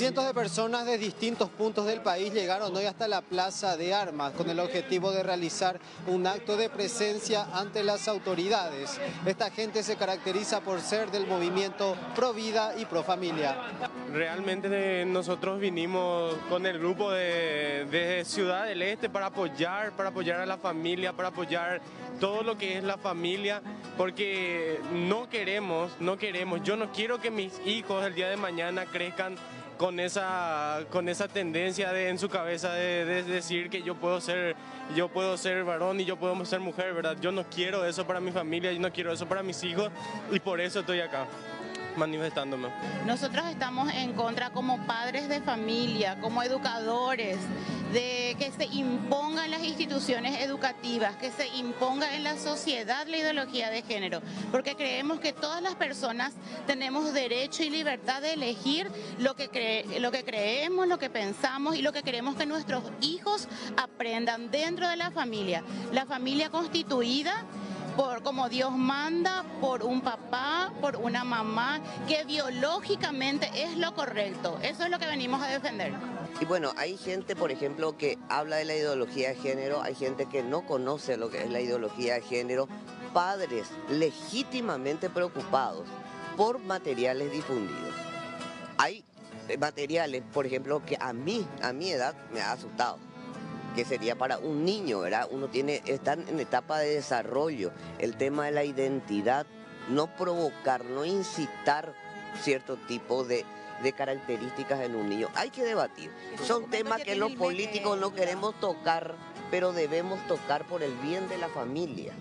Cientos de personas de distintos puntos del país llegaron hoy hasta la Plaza de Armas con el objetivo de realizar un acto de presencia ante las autoridades. Esta gente se caracteriza por ser del movimiento Pro Vida y Pro Familia. Realmente nosotros vinimos con el grupo de Ciudad del Este para apoyar a la familia, para apoyar todo lo que es la familia, porque no queremos, yo no quiero que mis hijos el día de mañana crezcan con esa tendencia en su cabeza de decir que yo puedo ser varón y yo puedo ser mujer, ¿verdad? Yo no quiero eso para mi familia, yo no quiero eso para mis hijos y por eso estoy acá manifestándome. Nosotros estamos en contra como padres de familia, como educadores, de que se imponga en las instituciones educativas, que se imponga en la sociedad la ideología de género, porque creemos que todas las personas tenemos derecho y libertad de elegir lo que creemos, lo que pensamos y lo que queremos que nuestros hijos aprendan dentro de la familia constituida por como Dios manda, por un papá, por una mamá, que biológicamente es lo correcto. Eso es lo que venimos a defender. Y bueno, hay gente, por ejemplo, que habla de la ideología de género, hay gente que no conoce lo que es la ideología de género, padres legítimamente preocupados por materiales difundidos. Hay materiales, por ejemplo, que a mi edad me ha asustado, que sería para un niño, ¿verdad? Están en etapa de desarrollo, el tema de la identidad, no provocar, no incitar cierto tipo de características en un niño. Hay que debatir. Son temas que los políticos no queremos tocar, pero debemos tocar por el bien de la familia.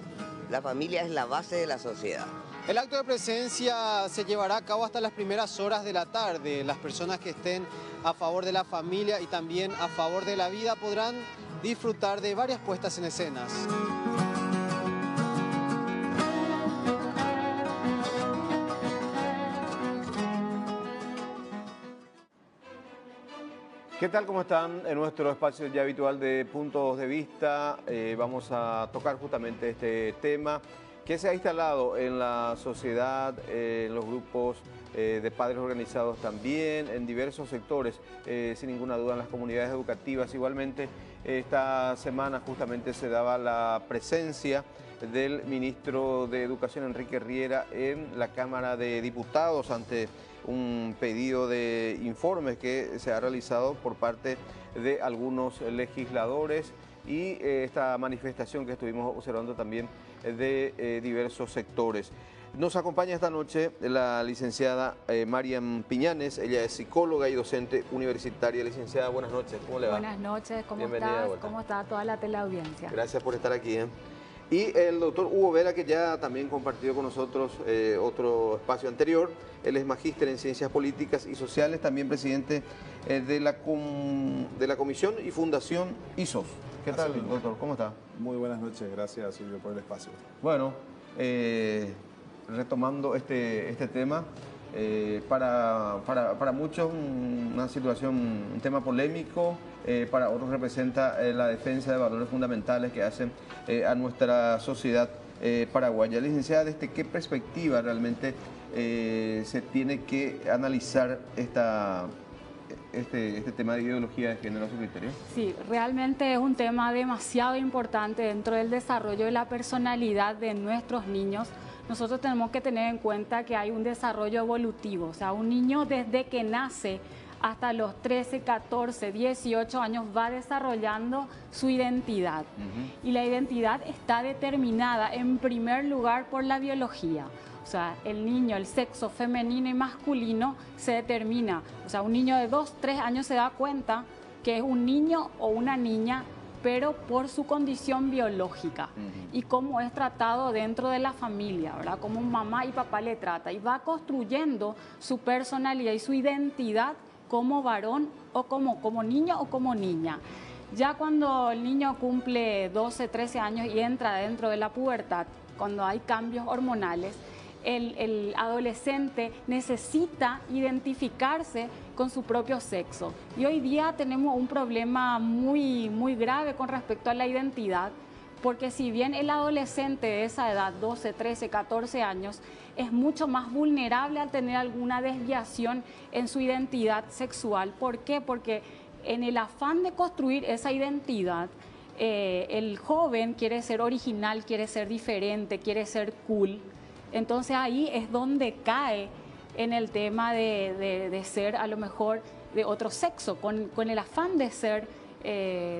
La familia es la base de la sociedad. El acto de presencia se llevará a cabo hasta las primeras horas de la tarde. Las personas que estén a favor de la familia y también a favor de la vida podrán disfrutar de varias puestas en escenas. ¿Qué tal? ¿Cómo están? En nuestro espacio ya habitual de puntos de vista vamos a tocar justamente este tema que se ha instalado en la sociedad, en los grupos de padres organizados también, en diversos sectores, sin ninguna duda en las comunidades educativas. Igualmente, esta semana justamente se daba la presencia del ministro de Educación, Enrique Riera, en la Cámara de Diputados ante un pedido de informes que se ha realizado por parte de algunos legisladores y esta manifestación que estuvimos observando también de diversos sectores. Nos acompaña esta noche la licenciada Mariam Piñanes, ella es psicóloga y docente universitaria. Licenciada, buenas noches, ¿cómo le va? Buenas noches, ¿cómo estás? ¿Cómo está toda la teleaudiencia? Gracias por estar aquí. Y el doctor Hugo Vera, que ya también compartió con nosotros otro espacio anterior. Él es magíster en Ciencias Políticas y Sociales, también presidente de la Comisión y Fundación ISOS. ¿Qué tal, doctor? ¿Cómo está? Muy buenas noches, gracias Silvio por el espacio. Bueno, retomando este tema, para muchos una situación, un tema polémico, para otros representa la defensa de valores fundamentales que hacen a nuestra sociedad paraguaya. Licenciada, ¿desde qué perspectiva realmente se tiene que analizar este tema de ideología de género a su criterio? Sí, realmente es un tema demasiado importante dentro del desarrollo de la personalidad de nuestros niños. Nosotros tenemos que tener en cuenta que hay un desarrollo evolutivo, o sea, un niño desde que nace hasta los 13, 14, 18 años va desarrollando su identidad. Y la identidad está determinada en primer lugar por la biología. O sea, el niño, el sexo femenino y masculino se determina. O sea, un niño de 2, 3 años se da cuenta que es un niño o una niña, pero por su condición biológica y cómo es tratado dentro de la familia, ¿verdad? Cómo mamá y papá le trata y va construyendo su personalidad y su identidad como varón o como niño o como niña. Ya cuando el niño cumple 12, 13 años y entra dentro de la pubertad, cuando hay cambios hormonales, el adolescente necesita identificarse con su propio sexo. Y hoy día tenemos un problema muy grave con respecto a la identidad, porque si bien el adolescente de esa edad, 12, 13, 14 años, es mucho más vulnerable al tener alguna desviación en su identidad sexual. ¿Por qué? Porque en el afán de construir esa identidad, el joven quiere ser original, quiere ser diferente, quiere ser cool. Entonces ahí es donde cae en el tema de ser a lo mejor de otro sexo, con el afán de ser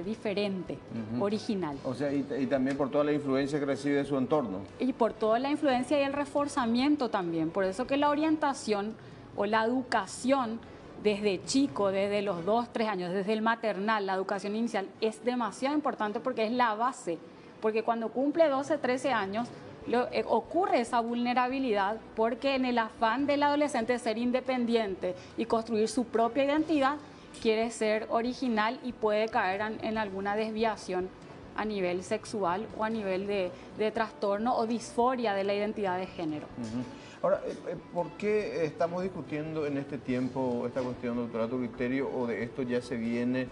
diferente, original. O sea, y también por toda la influencia que recibe de su entorno. Y por toda la influencia y el reforzamiento también. Por eso que la orientación o la educación desde chico, desde los 2, 3 años, desde el maternal, la educación inicial, es demasiado importante porque es la base. Porque cuando cumple 12, 13 años, ocurre esa vulnerabilidad porque en el afán del adolescente de ser independiente y construir su propia identidad, quiere ser original y puede caer en alguna desviación a nivel sexual o a nivel de trastorno o disforia de la identidad de género. Ahora, ¿por qué estamos discutiendo en este tiempo esta cuestión, doctora, a tu criterio, o de esto ya se viene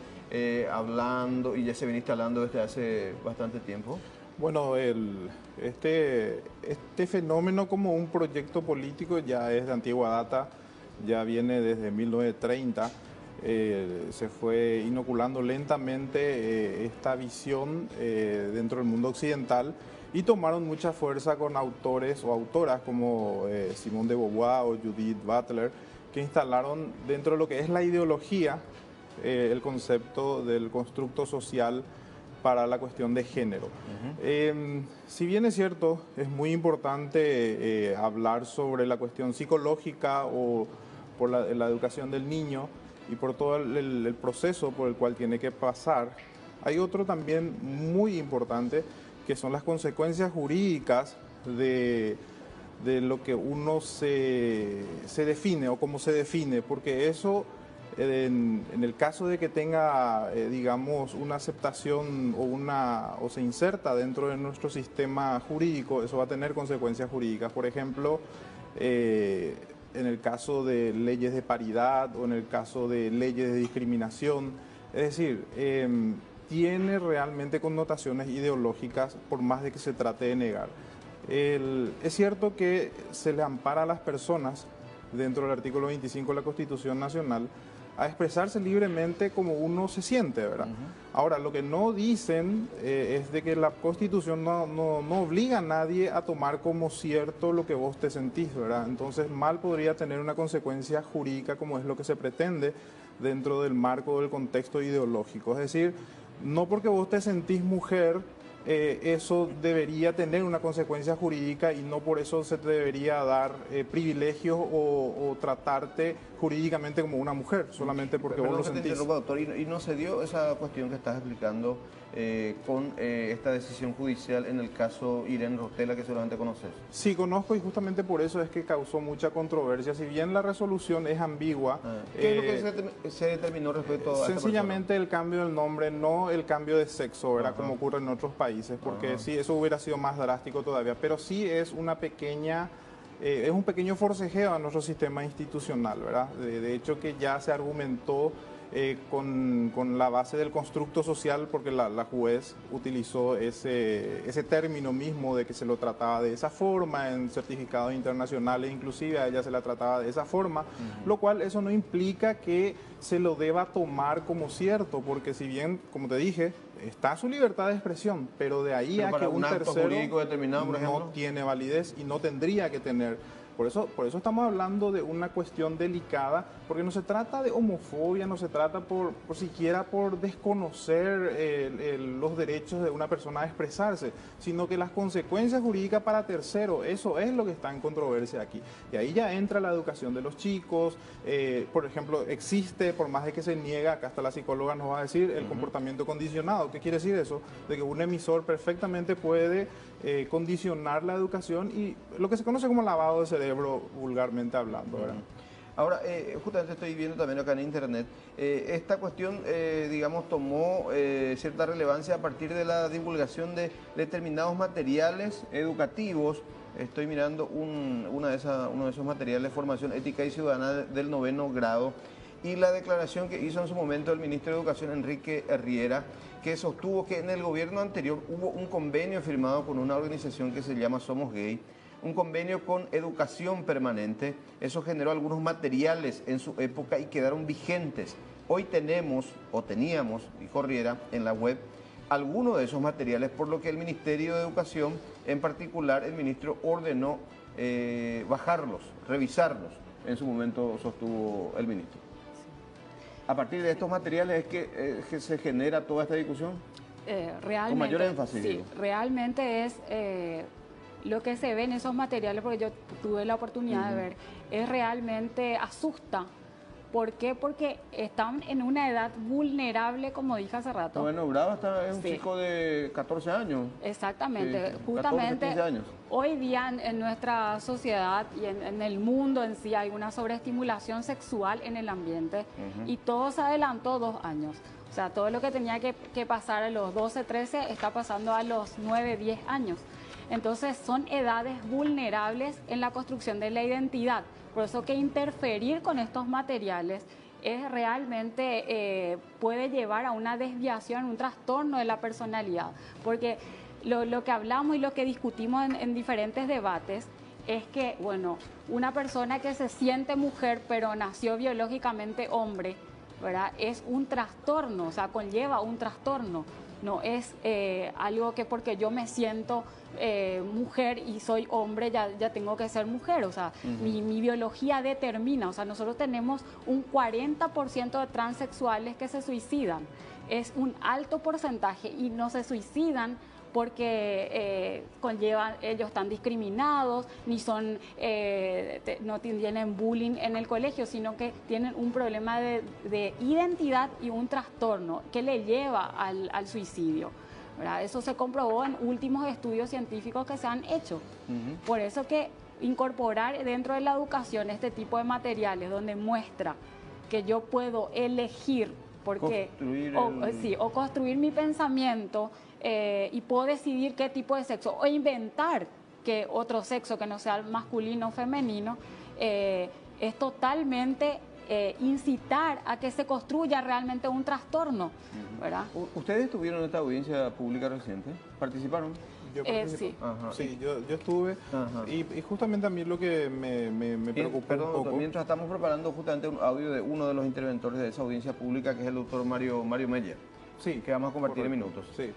hablando y ya se viene instalando desde hace bastante tiempo? Bueno, este fenómeno como un proyecto político ya es de antigua data, ya viene desde 1930. Se fue inoculando lentamente esta visión dentro del mundo occidental y tomaron mucha fuerza con autores o autoras como Simone de Beauvoir o Judith Butler, que instalaron dentro de lo que es la ideología el concepto del constructo social para la cuestión de género. Si bien es cierto, es muy importante hablar sobre la cuestión psicológica o por la educación del niño y por todo el proceso por el cual tiene que pasar, hay otro también muy importante que son las consecuencias jurídicas de lo que uno se define o cómo se define, porque eso en el caso de que tenga, digamos, una aceptación o se inserta dentro de nuestro sistema jurídico, eso va a tener consecuencias jurídicas. Por ejemplo, en el caso de leyes de paridad o en el caso de leyes de discriminación, es decir, tiene realmente connotaciones ideológicas por más de que se trate de negar. Es cierto que se le ampara a las personas dentro del artículo 25 de la Constitución Nacional a expresarse libremente como uno se siente, ¿verdad? Ahora, lo que no dicen es de que la Constitución no obliga a nadie a tomar como cierto lo que vos te sentís, ¿verdad? Entonces, mal podría tener una consecuencia jurídica como es lo que se pretende dentro del marco del contexto ideológico. Es decir, no porque vos te sentís mujer, eso debería tener una consecuencia jurídica y no por eso se te debería dar privilegios o tratarte jurídicamente como una mujer, solamente porque vos lo sentís. Doctor, ¿y no se dio esa cuestión que estás explicando con esta decisión judicial en el caso Irene Rostela, que seguramente conoces? Sí, conozco y justamente por eso es que causó mucha controversia. Si bien la resolución es ambigua... ¿Qué es lo que se determinó respecto a esta sencillamente el cambio del nombre, no el cambio de sexo, ¿verdad? Como ocurre en otros países, porque sí, eso hubiera sido más drástico todavía, pero sí es una pequeña... es un pequeño forcejeo a nuestro sistema institucional, ¿verdad? De hecho que ya se argumentó con la base del constructo social, porque la juez utilizó ese término mismo de que se lo trataba de esa forma en certificados internacionales, inclusive a ella se la trataba de esa forma, lo cual eso no implica que se lo deba tomar como cierto, porque si bien, como te dije, está su libertad de expresión, pero de ahí a que un tercero jurídico determinado, por ejemplo, no tiene validez y no tendría que tener. Por eso estamos hablando de una cuestión delicada, porque no se trata de homofobia, no se trata por siquiera por desconocer los derechos de una persona a expresarse, sino que las consecuencias jurídicas para terceros, eso es lo que está en controversia aquí. Y ahí ya entra la educación de los chicos, por ejemplo, existe, por más de que se niega, acá hasta la psicóloga nos va a decir, el comportamiento condicionado. ¿Qué quiere decir eso? De que un emisor perfectamente puede condicionar la educación y lo que se conoce como lavado de cerebro, vulgarmente hablando, ¿verdad? Ahora, justamente estoy viendo también acá en internet, esta cuestión, digamos, tomó cierta relevancia a partir de la divulgación de determinados materiales educativos. Estoy mirando uno de esos materiales, Formación Ética y Ciudadana del 9º grado, y la declaración que hizo en su momento el ministro de Educación, Enrique Riera, que sostuvo que en el gobierno anterior hubo un convenio firmado con una organización que se llama Somos Gay, un convenio con educación permanente. Eso generó algunos materiales en su época y quedaron vigentes. Hoy tenemos, o teníamos, dijo Riera, en la web, algunos de esos materiales, por lo que el Ministerio de Educación, en particular el ministro, ordenó bajarlos, revisarlos. En su momento sostuvo el ministro. A partir de estos materiales es que se genera toda esta discusión. Realmente, con mayor énfasis. Sí, realmente es lo que se ve en esos materiales, porque yo tuve la oportunidad de ver, es realmente asusta. ¿Por qué? Porque están en una edad vulnerable, como dije hace rato. Bueno, Brava es un chico de 14 años. Exactamente, Sí, justamente 14, 15 años. Hoy día en nuestra sociedad y en el mundo en sí hay una sobreestimulación sexual en el ambiente y todo se adelantó 2 años. O sea, todo lo que tenía que pasar a los 12, 13 está pasando a los 9, 10 años. Entonces son edades vulnerables en la construcción de la identidad. Por eso que interferir con estos materiales es realmente puede llevar a una desviación, un trastorno de la personalidad. Porque lo que hablamos y lo que discutimos en diferentes debates es que, bueno, una persona que se siente mujer pero nació biológicamente hombre, ¿verdad? Es un trastorno, o sea, conlleva un trastorno. No es algo que porque yo me siento mujer y soy hombre ya tengo que ser mujer. O sea, mi biología determina. O sea, nosotros tenemos un 40% de transexuales que se suicidan. Es un alto porcentaje y no se suicidan porque conllevan, ellos están discriminados, ni son, no tienen bullying en el colegio, sino que tienen un problema de identidad y un trastorno que le lleva al suicidio, ¿verdad? Eso se comprobó en últimos estudios científicos que se han hecho. Por eso que incorporar dentro de la educación este tipo de materiales donde muestra que yo puedo elegir, porque o construir mi pensamiento y puedo decidir qué tipo de sexo o inventar que otro sexo que no sea masculino o femenino, es totalmente incitar a que se construya realmente un trastorno, ¿verdad? ¿Ustedes estuvieron en esta audiencia pública reciente? ¿Participaron? Yo participé. Sí, yo estuve y justamente a mí lo que me preocupó perdón, un poco. doctor, mientras estamos preparando justamente un audio de uno de los interventores de esa audiencia pública, que es el doctor Mario Meyer. Sí, que vamos a compartir correcto. en minutos. Sí.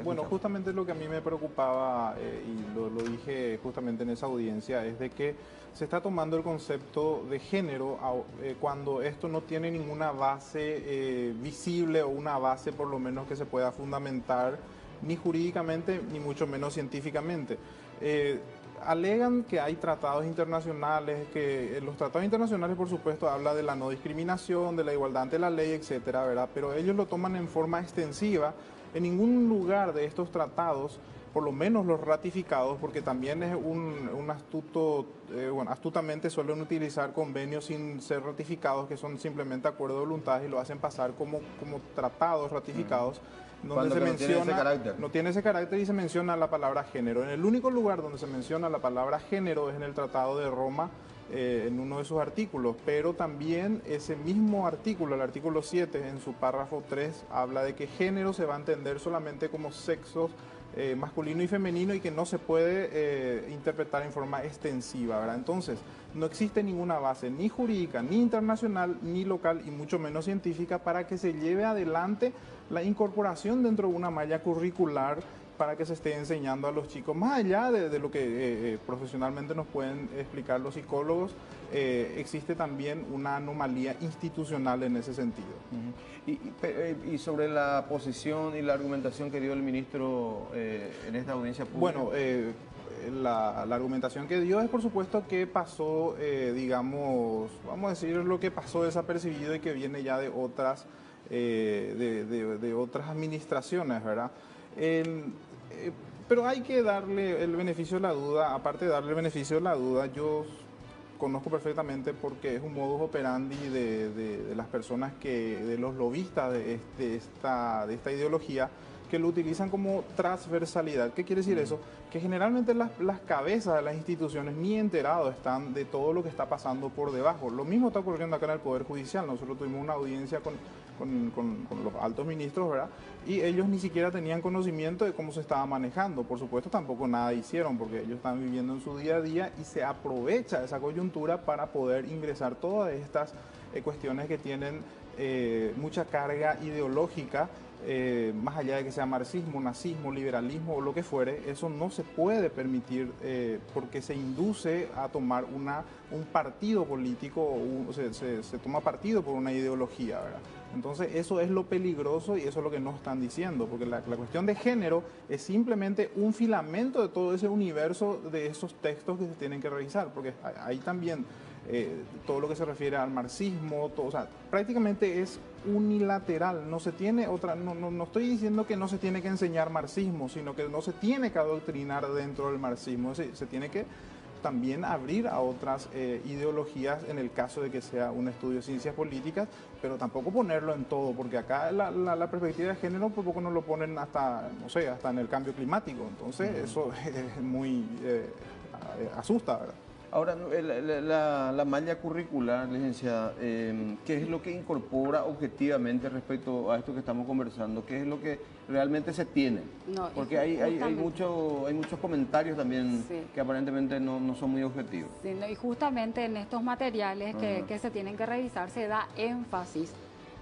Bueno, justamente lo que a mí me preocupaba, y lo dije justamente en esa audiencia, es de que se está tomando el concepto de género cuando esto no tiene ninguna base visible o una base por lo menos que se pueda fundamentar ni jurídicamente ni mucho menos científicamente. Alegan que hay tratados internacionales, que los tratados internacionales por supuesto habla de la no discriminación, de la igualdad ante la ley, etcétera, ¿verdad? Pero ellos lo toman en forma extensiva. En ningún lugar de estos tratados, por lo menos los ratificados, porque también es un astuto, astutamente suelen utilizar convenios sin ser ratificados, que son simplemente acuerdos de voluntad y lo hacen pasar como tratados ratificados. Donde se menciona, no tiene ese carácter y se menciona la palabra género. En el único lugar donde se menciona la palabra género es en el Tratado de Roma, en uno de sus artículos, pero también ese mismo artículo, el artículo 7, en su párrafo 3, habla de que género se va a entender solamente como sexos masculino y femenino y que no se puede interpretar en forma extensiva, ¿verdad? Entonces, no existe ninguna base ni jurídica, ni internacional, ni local y mucho menos científica para que se lleve adelante la incorporación dentro de una malla curricular para que se esté enseñando a los chicos, más allá de lo que profesionalmente nos pueden explicar los psicólogos, existe también una anomalía institucional en ese sentido. Y sobre la posición y la argumentación que dio el ministro en esta audiencia pública. Bueno, la argumentación que dio es por supuesto que pasó, digamos, vamos a decir lo que pasó desapercibido y que viene ya de otras, de otras administraciones, ¿verdad? Pero hay que darle el beneficio de la duda. Aparte de darle el beneficio de la duda, yo conozco perfectamente porque es un modus operandi de las personas de los lobistas de esta ideología, que lo utilizan como transversalidad. ¿Qué quiere decir eso? Que generalmente las cabezas de las instituciones ni enterados están de todo lo que está pasando por debajo. Lo mismo está ocurriendo acá en el Poder Judicial. Nosotros tuvimos una audiencia con los altos ministros, ¿verdad? Y ellos ni siquiera tenían conocimiento de cómo se estaba manejando. Por supuesto, tampoco nada hicieron, porque ellos están viviendo en su día a día y se aprovecha esa coyuntura para poder ingresar todas estas cuestiones que tienen mucha carga ideológica, más allá de que sea marxismo, nazismo, liberalismo o lo que fuere. Eso no se puede permitir porque se induce a tomar un partido político, se toma partido por una ideología, ¿verdad? Entonces eso es lo peligroso y eso es lo que nos están diciendo, porque la cuestión de género es simplemente un filamento de todo ese universo de esos textos que se tienen que revisar, porque ahí también todo lo que se refiere al marxismo, todo, o sea, prácticamente es unilateral, no se tiene otra, no estoy diciendo que no se tiene que enseñar marxismo, sino que no se tiene que adoctrinar dentro del marxismo, se tiene que también abrir a otras ideologías en el caso de que sea un estudio de ciencias políticas, pero tampoco ponerlo en todo, porque acá la perspectiva de género por poco nos lo ponen hasta, no sé, hasta en el cambio climático, entonces eso es muy asusta, ¿verdad? Ahora, la malla curricular, licenciada, ¿qué es lo que incorpora objetivamente respecto a esto que estamos conversando? ¿Qué es lo que realmente se tiene? No, porque hay muchos comentarios también que aparentemente no son muy objetivos. Sí, y justamente en estos materiales que se tienen que revisar se da énfasis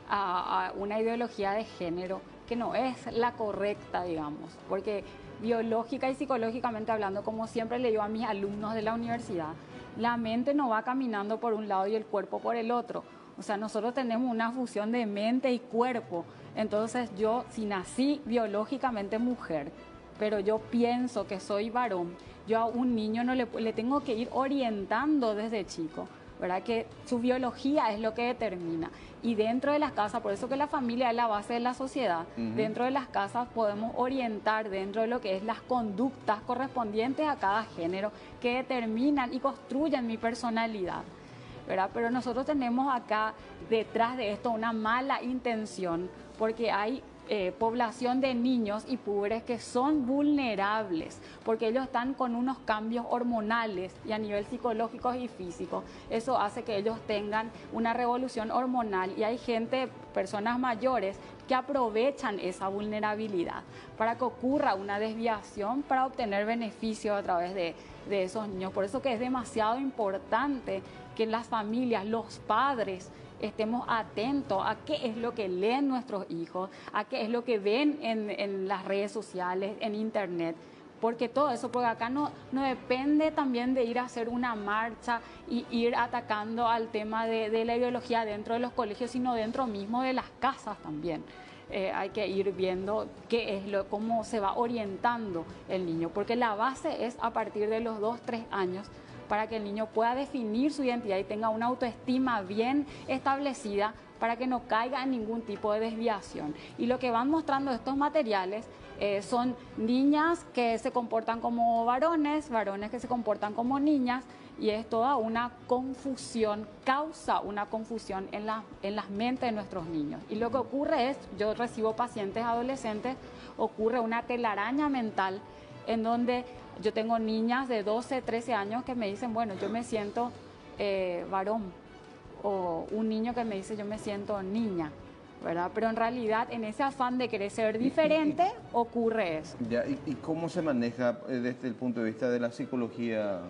a una ideología de género que no es la correcta, digamos, porque biológica y psicológicamente hablando, como siempre le digo a mis alumnos de la universidad, la mente no va caminando por un lado y el cuerpo por el otro. O sea, nosotros tenemos una fusión de mente y cuerpo. Entonces yo, si nací biológicamente mujer, pero yo pienso que soy varón, yo a un niño no le tengo que ir orientando desde chico, ¿verdad? Que su biología es lo que determina. Y dentro de las casas, por eso que la familia es la base de la sociedad, dentro de las casas podemos orientar dentro de lo que es las conductas correspondientes a cada género que determinan y construyen mi personalidad, ¿verdad? Pero nosotros tenemos acá detrás de esto una mala intención, porque hay población de niños y púberes que son vulnerables porque ellos están con unos cambios hormonales y a nivel psicológico y físico. Eso hace que ellos tengan una revolución hormonal y hay gente, personas mayores, que aprovechan esa vulnerabilidad para que ocurra una desviación para obtener beneficios a través de esos niños. Por eso que es demasiado importante que las familias, los padres, estemos atentos a qué es lo que leen nuestros hijos, a qué es lo que ven en las redes sociales, en internet, porque todo eso, porque acá no depende también de ir a hacer una marcha y ir atacando al tema de la ideología dentro de los colegios, sino dentro mismo de las casas también. Hay que ir viendo cómo se va orientando el niño, porque la base es a partir de los 2, 3 años, para que el niño pueda definir su identidad y tenga una autoestima bien establecida para que no caiga en ningún tipo de desviación. Y lo que van mostrando estos materiales son niñas que se comportan como varones, varones que se comportan como niñas, y es toda una confusión, causa una confusión en las mentes de nuestros niños. Y lo que ocurre es, yo recibo pacientes adolescentes, ocurre una telaraña mental en donde yo tengo niñas de 12, 13 años que me dicen, bueno, yo me siento varón, o un niño que me dice, yo me siento niña, ¿verdad? Pero en realidad, en ese afán de querer ser diferente, ocurre eso. Ya, ¿y cómo se maneja desde el punto de vista de la psicología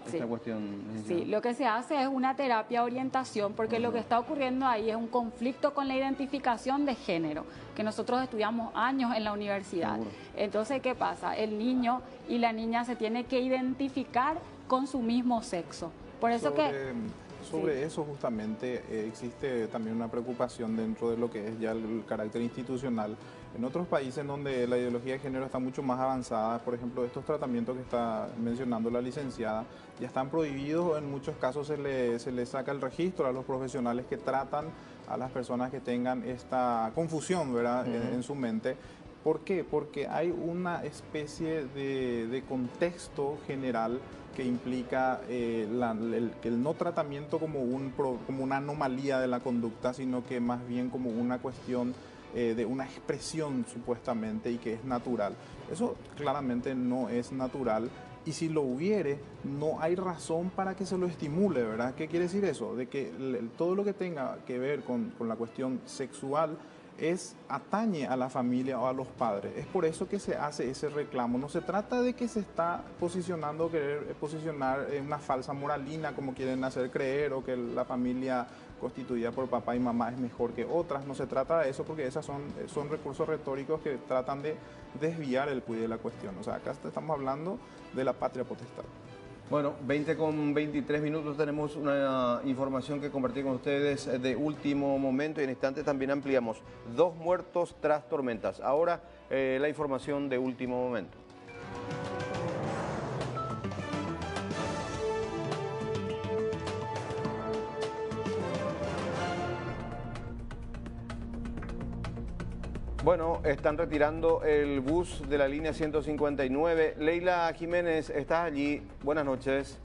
esta cuestión? Sí, lo que se hace es una terapia orientación, porque lo que está ocurriendo ahí es un conflicto con la identificación de género, que nosotros estudiamos años en la universidad. Seguro. Entonces, ¿qué pasa? El niño y la niña se tienen que identificar con su mismo sexo. Por eso Sobre eso justamente existe también una preocupación dentro de lo que es ya el carácter institucional. En otros países donde la ideología de género está mucho más avanzada, por ejemplo, estos tratamientos que está mencionando la licenciada, ya están prohibidos o en muchos casos se le saca el registro a los profesionales que tratan a las personas que tengan esta confusión, ¿verdad? En su mente. ¿Por qué? Porque hay una especie de contexto general que implica el no tratamiento como una anomalía de la conducta, sino que más bien como una cuestión de una expresión supuestamente y que es natural. Eso claramente no es natural. Y si lo hubiere, no hay razón para que se lo estimule, ¿verdad? ¿Qué quiere decir eso? De que todo lo que tenga que ver con la cuestión sexual atañe a la familia o a los padres. Es por eso que se hace ese reclamo. No se trata de que se está querer posicionar una falsa moralina, como quieren hacer creer, o que la familia constituida por papá y mamá es mejor que otras. No se trata de eso, porque esos son recursos retóricos que tratan de desviar el cuide de la cuestión. O sea, acá estamos hablando de la patria potestad. Bueno, 20:23 tenemos una información que compartir con ustedes de último momento y en instantes también ampliamos. 2 muertos tras tormentas. Ahora la información de último momento. Bueno, están retirando el bus de la línea 159. Leila Jiménez, estás allí. Buenas noches.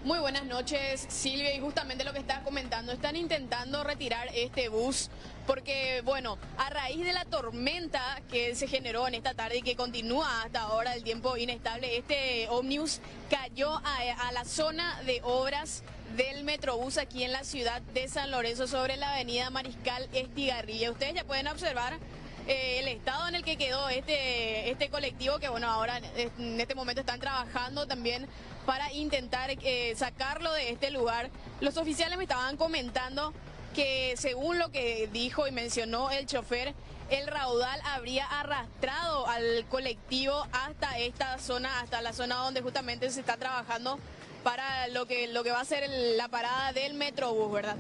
Muy buenas noches, Silvia, y justamente lo que estás comentando, están intentando retirar este bus porque, bueno, a raíz de la tormenta que se generó en esta tarde y que continúa hasta ahora el tiempo inestable, este ómnibus cayó a la zona de obras del Metrobús aquí en la ciudad de San Lorenzo sobre la avenida Mariscal Estigarribia. Ustedes ya pueden observar el estado en el que quedó este colectivo, que bueno, ahora en este momento están trabajando también para intentar sacarlo de este lugar. Los oficiales me estaban comentando que según lo que dijo y mencionó el chofer, el raudal habría arrastrado al colectivo hasta esta zona, hasta la zona donde justamente se está trabajando para lo que va a ser la parada del Metrobús, ¿verdad?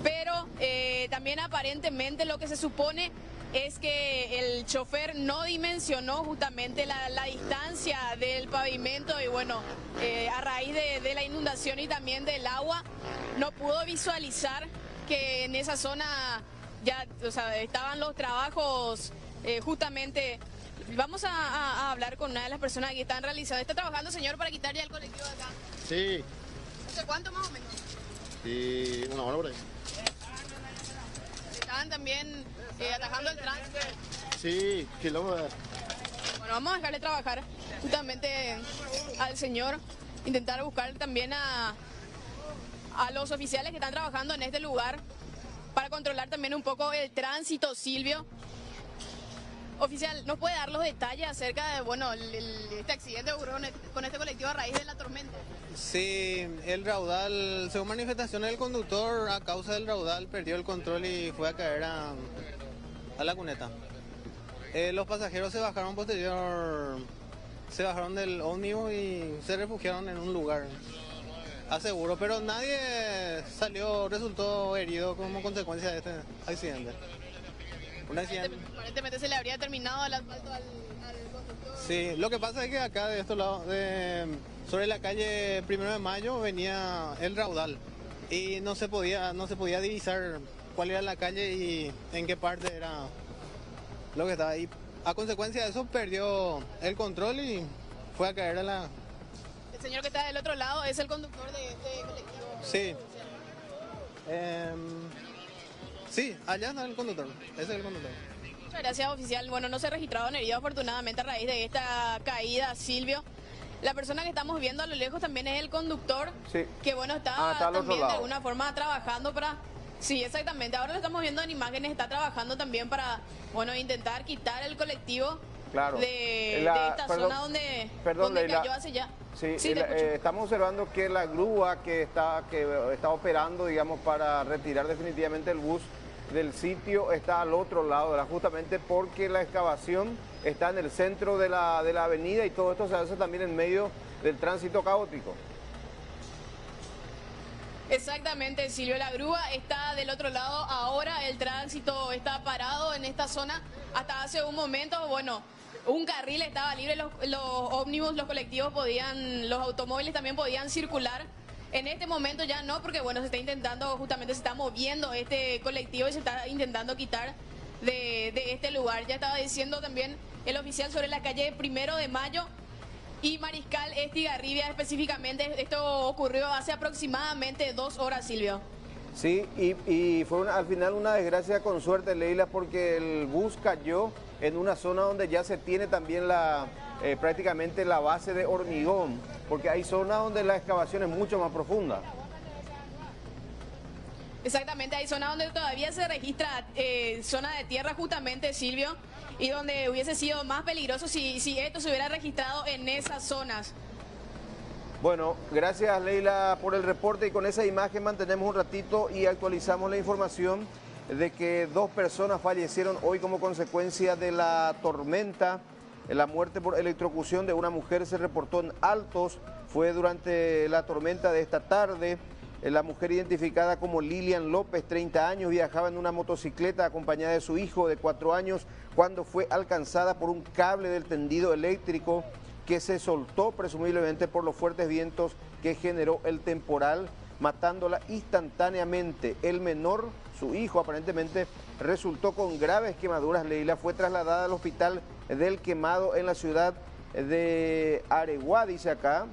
Pero también aparentemente lo que se supone es que el chofer no dimensionó justamente la distancia del pavimento y bueno, a raíz de la inundación y también del agua, no pudo visualizar que en esa zona ya, o sea, estaban los trabajos justamente. Vamos a hablar con una de las personas que están realizando. ¿Está trabajando, señor, para quitar ya el colectivo de acá? Sí. ¿Hace cuánto más o menos? Sí, 1 hora por ahí. ¿Estaban también atajando el tránsito? Sí, kilómetros. Bueno, vamos a dejarle trabajar justamente al señor, intentar buscar también a los oficiales que están trabajando en este lugar para controlar también un poco el tránsito, Silvio. Oficial, ¿nos puede dar los detalles acerca de, bueno, este accidente que ocurrió con este colectivo a raíz de la tormenta? Sí, el raudal, según manifestaciones del conductor, a causa del raudal perdió el control y fue a caer a la cuneta. Los pasajeros se bajaron del ómnibus y se refugiaron en un lugar aseguro, pero nadie resultó herido como consecuencia de este accidente. Aparentemente se le habría terminado el asfalto al conductor. Sí, lo que pasa es que acá de estos lados, sobre la calle 1 de Mayo, venía el raudal y no se podía divisar cuál era la calle y en qué parte era lo que estaba ahí. A consecuencia de eso perdió el control y fue a caer a la... El señor que está del otro lado es el conductor de este colectivo. Sí. Sí, allá está el conductor, ese es el conductor. Muchas gracias, oficial. Bueno, no se registraron heridos afortunadamente a raíz de esta caída, Silvio. La persona que estamos viendo a lo lejos también es el conductor, sí, que bueno, está también de alguna forma trabajando para... Sí, exactamente. Ahora lo estamos viendo en imágenes, está trabajando también para, bueno, intentar quitar el colectivo, claro, de esta zona donde cayó hace ya. Sí, estamos observando que la grúa que está operando, digamos, para retirar definitivamente el bus del sitio está al otro lado, ¿verdad? Justamente porque la excavación está en el centro de la avenida y todo esto se hace también en medio del tránsito caótico. Exactamente, Silvio, la grúa está del otro lado, ahora el tránsito está parado en esta zona, hasta hace un momento, bueno, un carril estaba libre, los ómnibus, los colectivos los automóviles también podían circular. En este momento ya no, porque bueno, se está moviendo este colectivo y se está intentando quitar de este lugar. Ya estaba diciendo también el oficial sobre la calle 1 de Mayo y Mariscal Estigarribia específicamente. Esto ocurrió hace aproximadamente 2 horas, Silvio. Sí, y fue al final una desgracia con suerte, Leila, porque el bus cayó en una zona donde ya se tiene también prácticamente la base de hormigón, porque hay zonas donde la excavación es mucho más profunda. Exactamente, hay zonas donde todavía se registra zona de tierra justamente, Silvio, y donde hubiese sido más peligroso si esto se hubiera registrado en esas zonas. Bueno, gracias Leila por el reporte, y con esa imagen mantenemos un ratito y actualizamos la información de que 2 personas fallecieron hoy como consecuencia de la tormenta. La muerte por electrocución de una mujer se reportó en Altos, fue durante la tormenta de esta tarde. La mujer, identificada como Lilian López, 30 años, viajaba en una motocicleta acompañada de su hijo de 4 años cuando fue alcanzada por un cable del tendido eléctrico que se soltó presumiblemente por los fuertes vientos que generó el temporal, matándola instantáneamente. El menor, su hijo, aparentemente resultó con graves quemaduras. Leila fue trasladada al hospital del Quemado en la ciudad de Areguá, dice acá,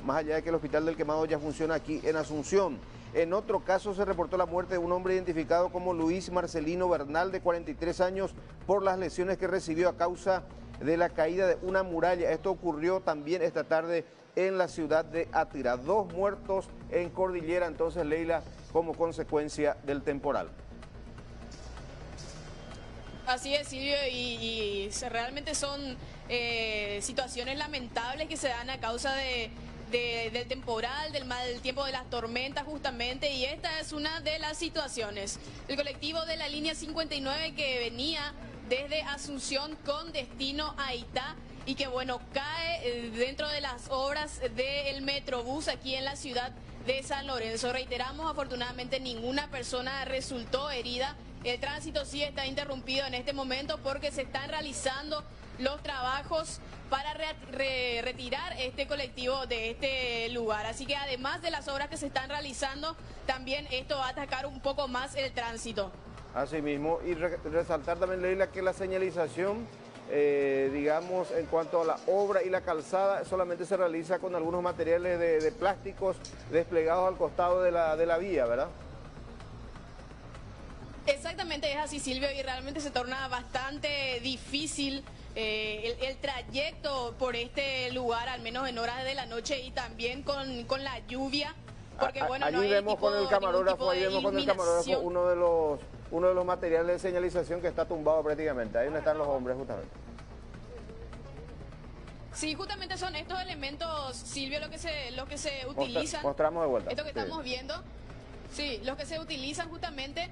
más allá de que el hospital del Quemado ya funciona aquí en Asunción. En otro caso se reportó la muerte de un hombre identificado como Luis Marcelino Bernal, de 43 años, por las lesiones que recibió a causa de la caída de una muralla. Esto ocurrió también esta tarde en la ciudad de Atira. 2 muertos en Cordillera, entonces, Leila, como consecuencia del temporal. Así es, Silvio, y realmente son situaciones lamentables que se dan a causa del temporal, del mal tiempo, de las tormentas justamente, y esta es una de las situaciones. El colectivo de la línea 59 que venía desde Asunción con destino a Itá y que bueno, cae dentro de las obras del Metrobús aquí en la ciudad de San Lorenzo. Reiteramos, afortunadamente ninguna persona resultó herida. El tránsito sí está interrumpido en este momento porque se están realizando los trabajos para retirar este colectivo de este lugar. Así que además de las obras que se están realizando, también esto va a atacar un poco más el tránsito. Así mismo, y resaltar también, Leila, que la señalización, digamos, en cuanto a la obra y la calzada, solamente se realiza con algunos materiales de plásticos desplegados al costado de la vía, ¿verdad? Exactamente, es así, Silvio, y realmente se torna bastante difícil el trayecto por este lugar, al menos en horas de la noche y también con la lluvia. Porque, bueno, allí no hay vemos con el camarógrafo, uno de los materiales de señalización que está tumbado prácticamente. Ahí donde están los hombres, justamente. Sí, justamente son estos elementos, Silvio, lo que se utilizan. Mostramos de vuelta. Esto que estamos viendo, sí, los que se utilizan justamente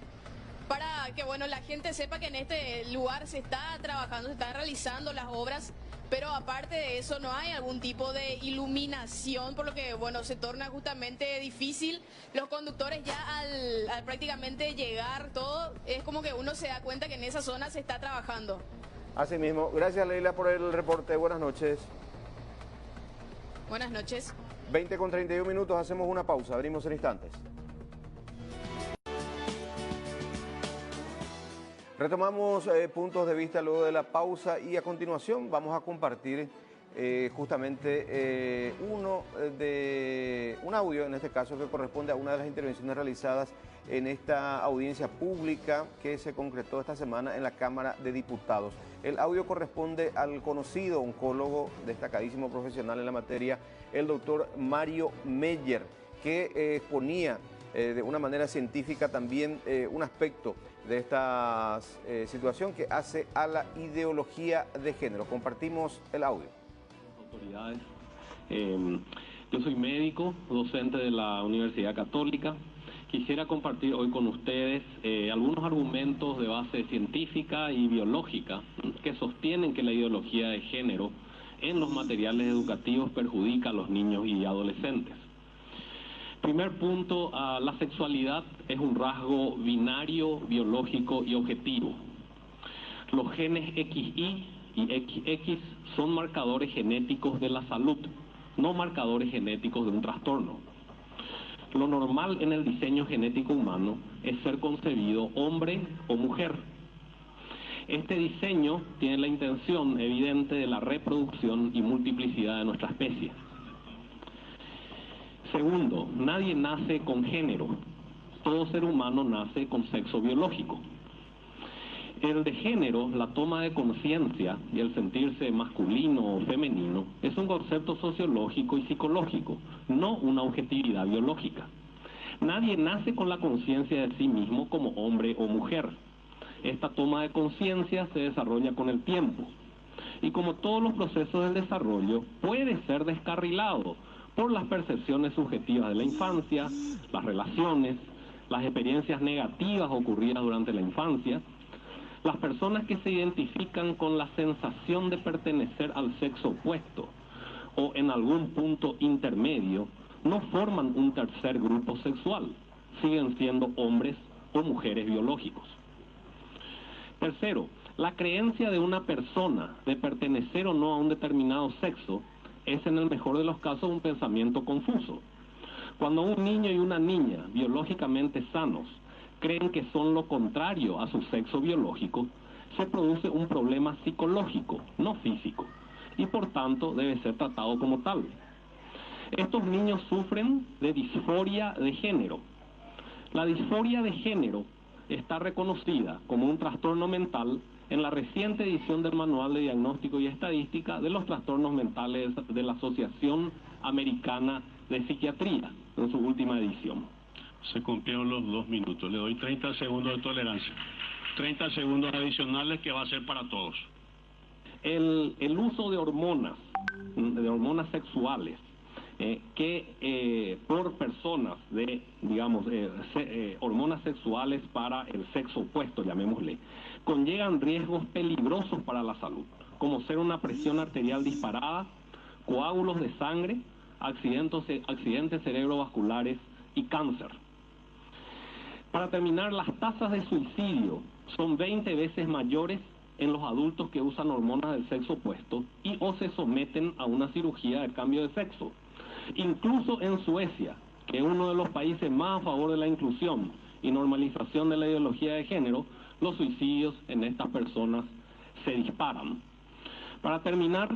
para que, bueno, la gente sepa que en este lugar se está trabajando, se están realizando las obras, pero aparte de eso no hay algún tipo de iluminación, por lo que, bueno, se torna justamente difícil. Los conductores ya al prácticamente llegar todo, es como que uno se da cuenta que en esa zona se está trabajando. Así mismo. Gracias, Leila, por el reporte. Buenas noches. Buenas noches. 20:31, hacemos una pausa, abrimos en instantes. Retomamos puntos de vista luego de la pausa y a continuación vamos a compartir justamente un audio, en este caso, que corresponde a una de las intervenciones realizadas en esta audiencia pública que se concretó esta semana en la Cámara de Diputados. El audio corresponde al conocido oncólogo, destacadísimo profesional en la materia, el doctor Mario Meyer, que exponía de una manera científica también un aspecto de esta situación que hace a la ideología de género. Compartimos el audio. Autoridades. Yo soy médico, docente de la Universidad Católica. Quisiera compartir hoy con ustedes algunos argumentos de base científica y biológica que sostienen que la ideología de género en los materiales educativos perjudica a los niños y adolescentes. Primer punto, la sexualidad es un rasgo binario, biológico y objetivo. Los genes XY y XX son marcadores genéticos de la salud, no marcadores genéticos de un trastorno. Lo normal en el diseño genético humano es ser concebido hombre o mujer. Este diseño tiene la intención evidente de la reproducción y multiplicidad de nuestra especie. Segundo, nadie nace con género. todo ser humano nace con sexo biológico. El de género, la toma de conciencia y el sentirse masculino o femenino, es un concepto sociológico y psicológico, no una objetividad biológica. Nadie nace con la conciencia de sí mismo como hombre o mujer. Esta toma de conciencia se desarrolla con el tiempo. Y como todos los procesos del desarrollo, puede ser descarrilado por las percepciones subjetivas de la infancia, las relaciones, las experiencias negativas ocurridas durante la infancia. Las personas que se identifican con la sensación de pertenecer al sexo opuesto o en algún punto intermedio no forman un tercer grupo sexual, siguen siendo hombres o mujeres biológicos. Tercero, la creencia de una persona de pertenecer o no a un determinado sexo es en el mejor de los casos un pensamiento confuso. Cuando un niño y una niña biológicamente sanos creen que son lo contrario a su sexo biológico, se produce un problema psicológico, no físico, y por tanto debe ser tratado como tal. Estos niños sufren de disforia de género. La disforia de género está reconocida como un trastorno mental en la reciente edición del Manual de Diagnóstico y Estadística de los Trastornos Mentales de la Asociación Americana de Psiquiatría, en su última edición. Se cumplieron los 2 minutos. Le doy 30 segundos de tolerancia. 30 segundos adicionales que va a ser para todos. El uso de hormonas sexuales, por personas de, digamos, hormonas sexuales para el sexo opuesto, llamémosle, conllevan riesgos peligrosos para la salud, como ser una presión arterial disparada, coágulos de sangre, accidentes cerebrovasculares y cáncer. Para terminar, las tasas de suicidio son 20 veces mayores en los adultos que usan hormonas del sexo opuesto y o se someten a una cirugía de cambio de sexo. Incluso en Suecia, que es uno de los países más a favor de la inclusión y normalización de la ideología de género, los suicidios en estas personas se disparan. Para terminar,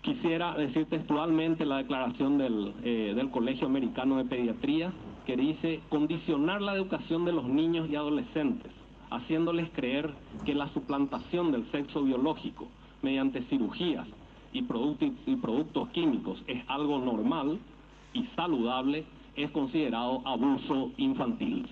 quisiera decir textualmente la declaración del Colegio Americano de Pediatría, que dice: condicionar la educación de los niños y adolescentes, haciéndoles creer que la suplantación del sexo biológico mediante cirugías y productos químicos es algo normal y saludable, es considerado abuso infantil.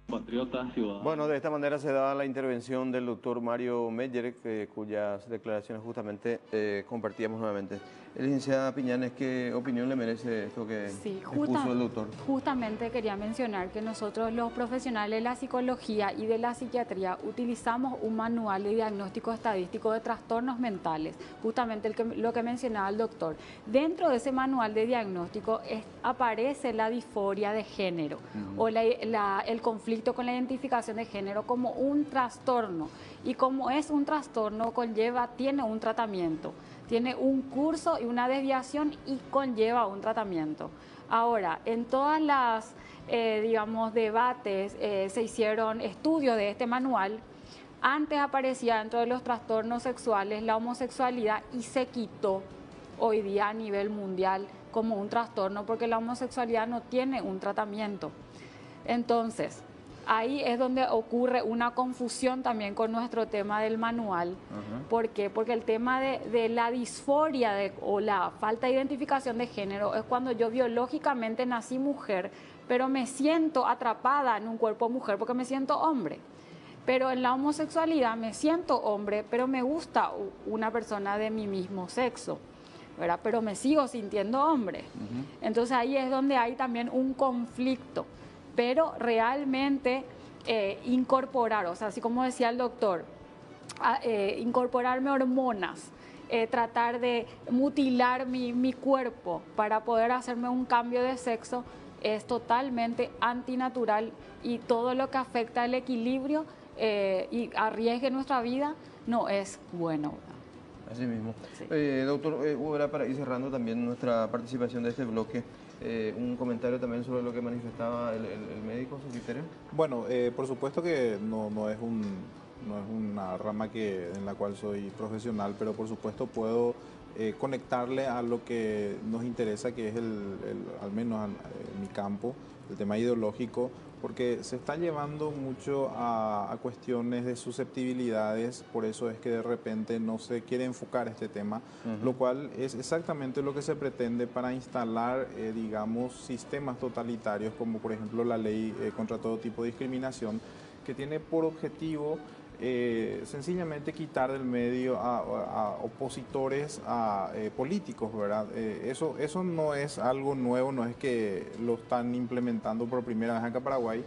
Patriotas, ciudadanos. Bueno, de esta manera se da la intervención del doctor Mario Meyer, cuyas declaraciones justamente compartíamos nuevamente. Licenciada Piñanes, ¿qué opinión le merece esto que expuso el doctor? Justamente quería mencionar que nosotros los profesionales de la psicología y de la psiquiatría utilizamos un manual de diagnóstico estadístico de trastornos mentales, justamente lo que mencionaba el doctor. Dentro de ese manual de diagnóstico aparece la disforia de género o el conflicto con la identificación de género como un trastorno, y como es un trastorno tiene un tratamiento. Tiene un curso y una desviación y conlleva un tratamiento. Ahora, en todas las, debates, se hicieron estudios de este manual. Antes aparecía dentro de los trastornos sexuales la homosexualidad y se quitó hoy día a nivel mundial como un trastorno porque la homosexualidad no tiene un tratamiento. Entonces, ahí es donde ocurre una confusión también con nuestro tema del manual. ¿Por qué? Porque el tema de la disforia o la falta de identificación de género es cuando yo biológicamente nací mujer, pero me siento atrapada en un cuerpo mujer porque me siento hombre. Pero en la homosexualidad me siento hombre, pero me gusta una persona de mi mismo sexo, ¿verdad? Pero me sigo sintiendo hombre. Entonces ahí es donde hay también un conflicto. Pero realmente incorporar, o sea, así como decía el doctor, incorporarme hormonas, tratar de mutilar mi cuerpo para poder hacerme un cambio de sexo es totalmente antinatural, y todo lo que afecta el equilibrio y arriesgue nuestra vida no es bueno. Así mismo. Sí. Doctor, para ir cerrando también nuestra participación de este bloque, un comentario también sobre lo que manifestaba el médico, su criterio. Bueno, por supuesto que no es no es una rama en la cual soy profesional, pero por supuesto puedo conectarle a lo que nos interesa, que es al menos en mi campo, el tema ideológico, porque se está llevando mucho a cuestiones de susceptibilidades, por eso es que de repente no se quiere enfocar este tema, lo cual es exactamente lo que se pretende para instalar, digamos, sistemas totalitarios, como por ejemplo la ley contra todo tipo de discriminación, que tiene por objetivo sencillamente quitar del medio a opositores políticos, ¿verdad? Eso no es algo nuevo, no es que lo están implementando por primera vez acá en Paraguay,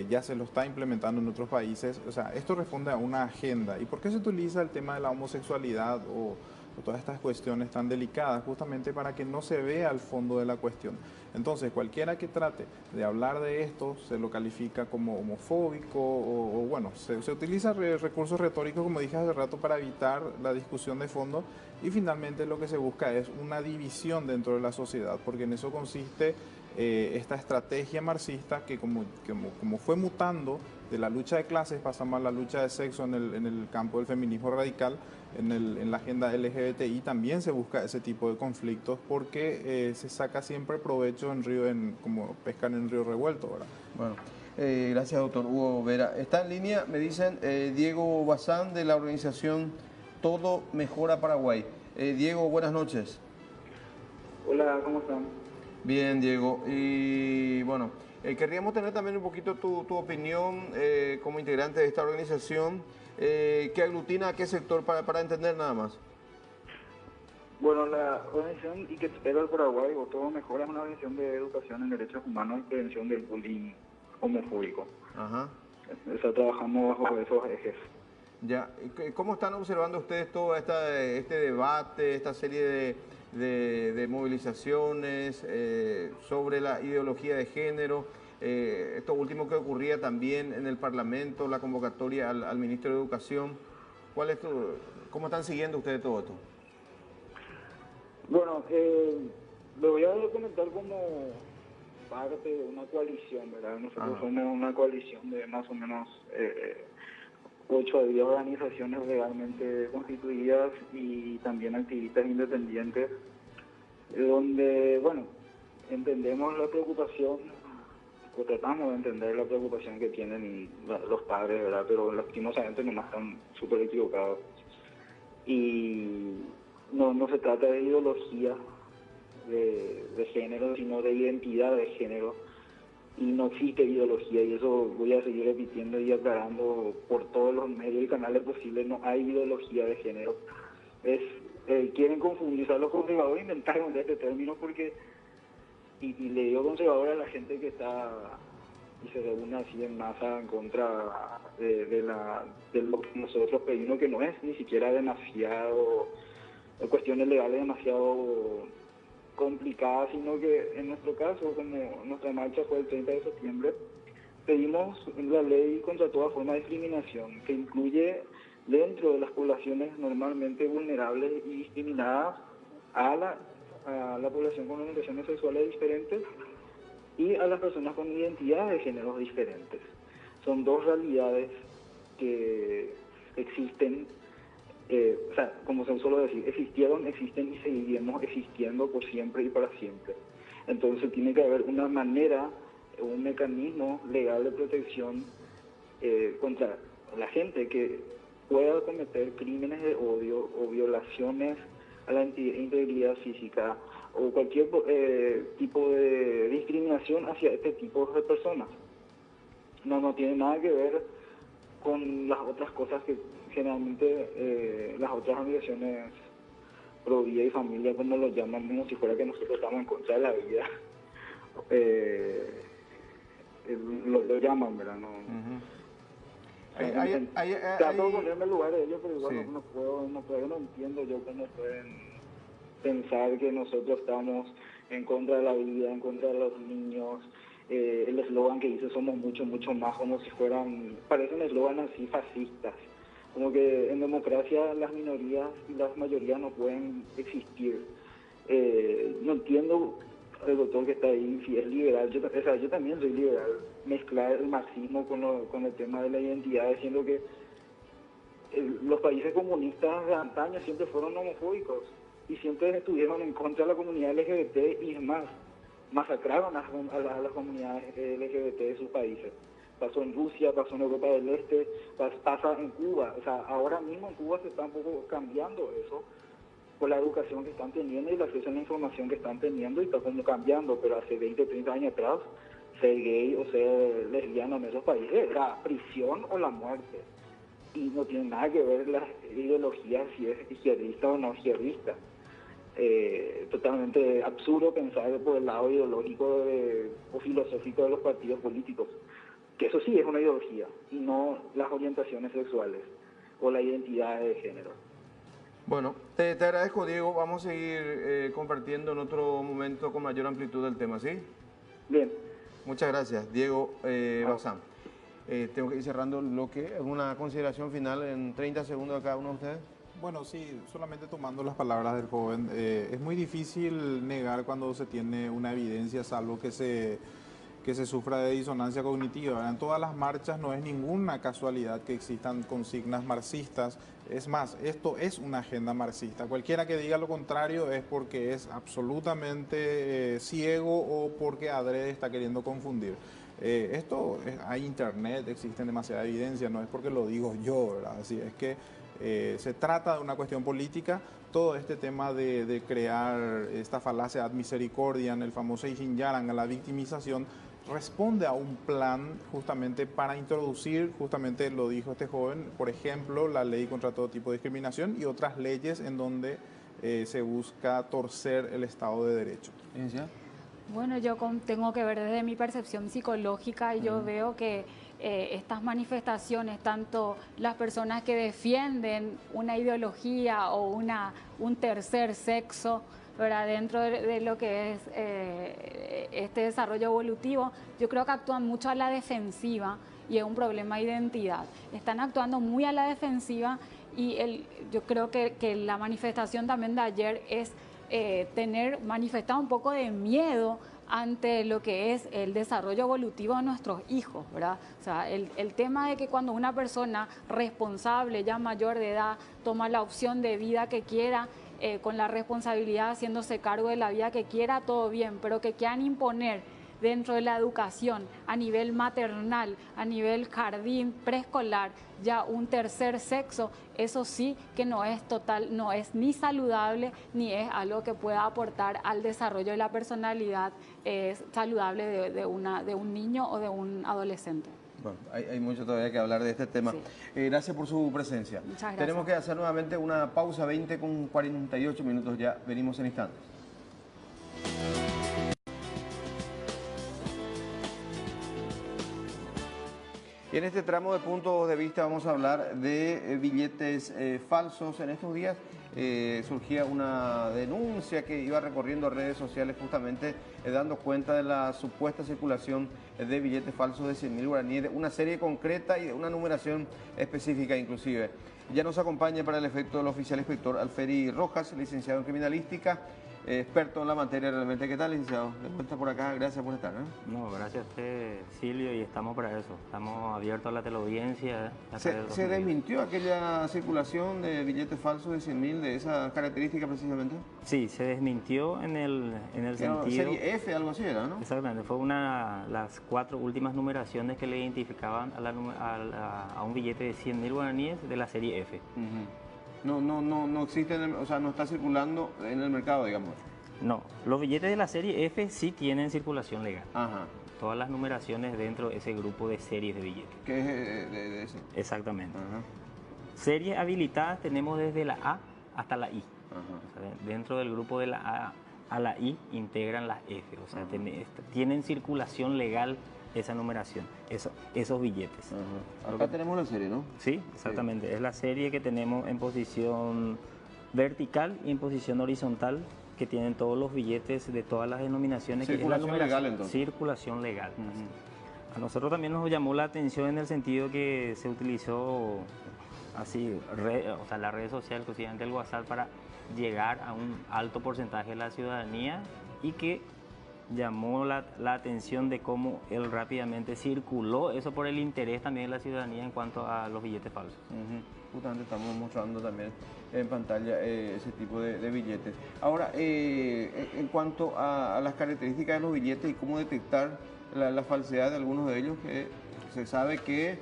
ya se lo está implementando en otros países. O sea, esto responde a una agenda. ¿Y por qué se utiliza el tema de la homosexualidad o todas estas cuestiones tan delicadas? Justamente para que no se vea al fondo de la cuestión. Entonces, cualquiera que trate de hablar de esto se lo califica como homofóbico o bueno, se utiliza recursos retóricos, como dije hace rato, para evitar la discusión de fondo, y finalmente lo que se busca es una división dentro de la sociedad, porque en eso consiste esta estrategia marxista que como fue mutando de la lucha de clases, pasamos a la lucha de sexo en el campo del feminismo radical. En la agenda LGBTI también se busca ese tipo de conflictos porque se saca siempre provecho como pescan en río revuelto, ¿verdad? Bueno, gracias, doctor Hugo Vera. Está en línea, me dicen, Diego Bazán, de la organización Todo Mejora Paraguay. Diego, buenas noches. Hola, ¿cómo están? Bien, Diego. Y bueno, querríamos tener también un poquito tu opinión como integrante de esta organización. ¿Qué aglutina a qué sector para entender nada más? Bueno, la organización Y que espera el Paraguay, o Todo Mejora, es una organización de educación en derechos humanos y prevención del bullying homofóbico. Ajá. Trabajamos bajo esos ejes. Ya, ¿cómo están observando ustedes todo este debate, esta serie de movilizaciones sobre la ideología de género? Esto último que ocurría también en el Parlamento, la convocatoria al Ministro de Educación. ¿Cómo están siguiendo ustedes todo esto? Bueno, lo voy a comentar como parte de una coalición, ¿verdad? Nosotros somos una coalición de más o menos 8 a 10 organizaciones legalmente constituidas y también activistas independientes, donde, bueno, entendemos la preocupación, o tratamos de entender la preocupación que tienen los padres, ¿verdad? Pero lastimosamente nomás están súper equivocados. Y no se trata de ideología de género, sino de identidad de género. Y no existe ideología, y eso voy a seguir repitiendo y aclarando por todos los medios y canales posibles. No hay ideología de género. Quieren confundir, los conservadores inventaron este término porque, y le digo conservador a la gente que está y se reúne así en masa en contra de lo que nosotros pedimos, que no es ni siquiera demasiado, cuestiones legales demasiado complicadas, sino que en nuestro caso, como nuestra marcha fue el 30 de septiembre, pedimos la ley contra toda forma de discriminación, que incluye dentro de las poblaciones normalmente vulnerables y discriminadas a la población con orientaciones sexuales diferentes y a las personas con identidades de géneros diferentes. Son dos realidades que existen, como se suele decir, existieron, existen y seguiremos existiendo por siempre y para siempre. Entonces tiene que haber una manera, un mecanismo legal de protección contra la gente que pueda cometer crímenes de odio o violaciones a la integridad física o cualquier tipo de discriminación hacia este tipo de personas. No tiene nada que ver con las otras cosas que generalmente las otras organizaciones pro vida y familia, como lo llaman, como si fuera que nosotros estamos en contra de la vida, lo llaman, ¿verdad? No. Trato de ponerme en lugar de ellos, pero igual sí. no entiendo yo cómo pueden pensar que nosotros estamos en contra de la vida, en contra de los niños. El eslogan que dice somos mucho más, como si fueran, parecen eslogan así fascistas, como que en democracia las minorías y las mayorías no pueden existir. No entiendo el doctor que está ahí si es liberal. Yo también soy liberal. Mezclar el marxismo con el tema de la identidad, diciendo que los países comunistas de antaño siempre fueron homofóbicos y siempre estuvieron en contra de la comunidad LGBT y es más, masacraron a las comunidades LGBT de sus países. Pasó en Rusia, pasó en Europa del Este, pasa en Cuba. O sea, ahora mismo en Cuba se está un poco cambiando eso por la educación que están teniendo y el acceso a la información que están teniendo y está como cambiando, pero hace 20, 30 años atrás ser gay o ser lesbiana en esos países era prisión o la muerte. Y no tiene nada que ver las ideologías si es izquierdista o no izquierdista. Totalmente absurdo pensar por el lado ideológico o filosófico de los partidos políticos, que eso sí es una ideología y no las orientaciones sexuales o la identidad de género. Bueno, te agradezco, Diego. Vamos a seguir compartiendo en otro momento con mayor amplitud del tema, ¿sí? Bien. Muchas gracias, Diego Bazán. Tengo que ir cerrando lo que ¿alguna consideración final en 30 segundos de cada uno de ustedes? Bueno, sí, solamente tomando las palabras del joven, es muy difícil negar cuando se tiene una evidencia, salvo que se sufra de disonancia cognitiva, ¿verdad? En todas las marchas no es ninguna casualidad que existan consignas marxistas. Es más, esto es una agenda marxista. Cualquiera que diga lo contrario es porque es absolutamente ciego o porque adrede está queriendo confundir. Hay internet, existen demasiada evidencia, no es porque lo digo yo, ¿verdad? Así es que se trata de una cuestión política. Todo este tema de crear esta falacia ad misericordiam, el famoso Ijinyaran, a la victimización, responde a un plan justamente para introducir, justamente lo dijo este joven, por ejemplo, la ley contra todo tipo de discriminación y otras leyes en donde se busca torcer el Estado de Derecho. Bueno, yo tengo que ver desde mi percepción psicológica y yo veo que estas manifestaciones, tanto las personas que defienden una ideología o un tercer sexo, ¿verdad? Dentro de lo que es este desarrollo evolutivo, yo creo que actúan mucho a la defensiva y es un problema de identidad. Están actuando muy a la defensiva y yo creo que la manifestación también de ayer es manifestar un poco de miedo ante lo que es el desarrollo evolutivo de nuestros hijos, ¿verdad? O sea, el tema de que cuando una persona responsable, ya mayor de edad, toma la opción de vida que quiera, con la responsabilidad, haciéndose cargo de la vida que quiera, todo bien, pero que quieran imponer dentro de la educación, a nivel maternal, a nivel jardín, preescolar, ya un tercer sexo, eso sí que no es ni saludable, ni es algo que pueda aportar al desarrollo de la personalidad saludable de un niño o de un adolescente. Bueno, hay mucho todavía que hablar de este tema. Sí. Gracias por su presencia. Muchas gracias. Tenemos que hacer nuevamente una pausa, 20 con 48 minutos ya. Venimos en instantes. Y en este tramo de puntos de vista vamos a hablar de billetes falsos. En estos días surgía una denuncia que iba recorriendo redes sociales justamente dando cuenta de la supuesta circulación de billetes falsos de 100.000 guaraníes, de una serie concreta y de una numeración específica inclusive. Ya nos acompaña para el efecto el oficial inspector Alferi Rojas, licenciado en criminalística, experto en la materia realmente. ¿Qué tal, licenciado? ¿Le cuenta por acá? Gracias por estar. No, gracias a usted, Silvio, y estamos para eso. Estamos abiertos a la teleaudiencia. ¿Se desmintió aquella circulación de billetes falsos de 100.000 de esa característica precisamente? Sí, se desmintió en el sentido... Serie F, algo así era, ¿no? Exactamente, fue las 4 últimas numeraciones que le identificaban a un billete de 100.000 guaraníes de la serie F. No existe, o sea, no está circulando en el mercado, digamos. No, los billetes de la serie F sí tienen circulación legal. Ajá. Todas las numeraciones dentro de ese grupo de series de billetes. ¿Qué es de ese? Exactamente. Ajá. Series habilitadas tenemos desde la A hasta la I. Ajá. O sea, dentro del grupo de la A a la I integran las F. O sea, tienen circulación legal esa numeración, esos billetes. Acá tenemos la serie, ¿no? Sí, exactamente. Sí. Es la serie que tenemos en posición vertical y en posición horizontal, que tienen todos los billetes de todas las denominaciones. Circulación que es la legal, entonces. Circulación legal. A nosotros también nos llamó la atención en el sentido que se utilizó así, o sea, la red social, exclusivamente el WhatsApp, para llegar a un alto porcentaje de la ciudadanía y que llamó la atención de cómo él rápidamente circuló eso por el interés también de la ciudadanía en cuanto a los billetes falsos. Justamente estamos mostrando también en pantalla ese tipo de billetes. Ahora, en cuanto a las características de los billetes y cómo detectar la falsedad de algunos de ellos, que se sabe que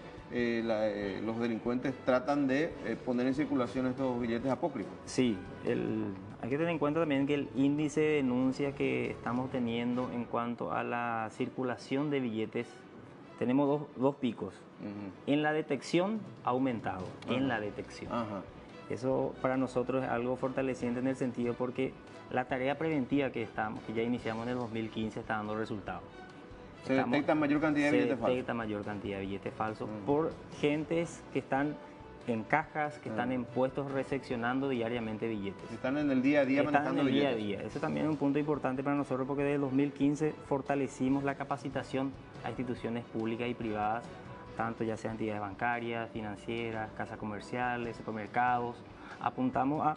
los delincuentes tratan de poner en circulación estos billetes apócrifos. Sí, hay que tener en cuenta también que el índice de denuncia que estamos teniendo en cuanto a la circulación de billetes, tenemos dos picos. En la detección ha aumentado, en la detección. Eso para nosotros es algo fortaleciente en el sentido porque la tarea preventiva que ya iniciamos en el 2015 está dando resultados. Se detecta mayor cantidad de billetes falsos. Se detecta mayor cantidad de billetes falsos por gentes que están en cajas, que están en puestos recepcionando diariamente billetes. Están en el día a día manejando billetes. Están en el día a día. Eso también es un punto importante para nosotros porque desde el 2015 fortalecimos la capacitación a instituciones públicas y privadas, tanto ya sean entidades bancarias, financieras, casas comerciales, supermercados. Apuntamos a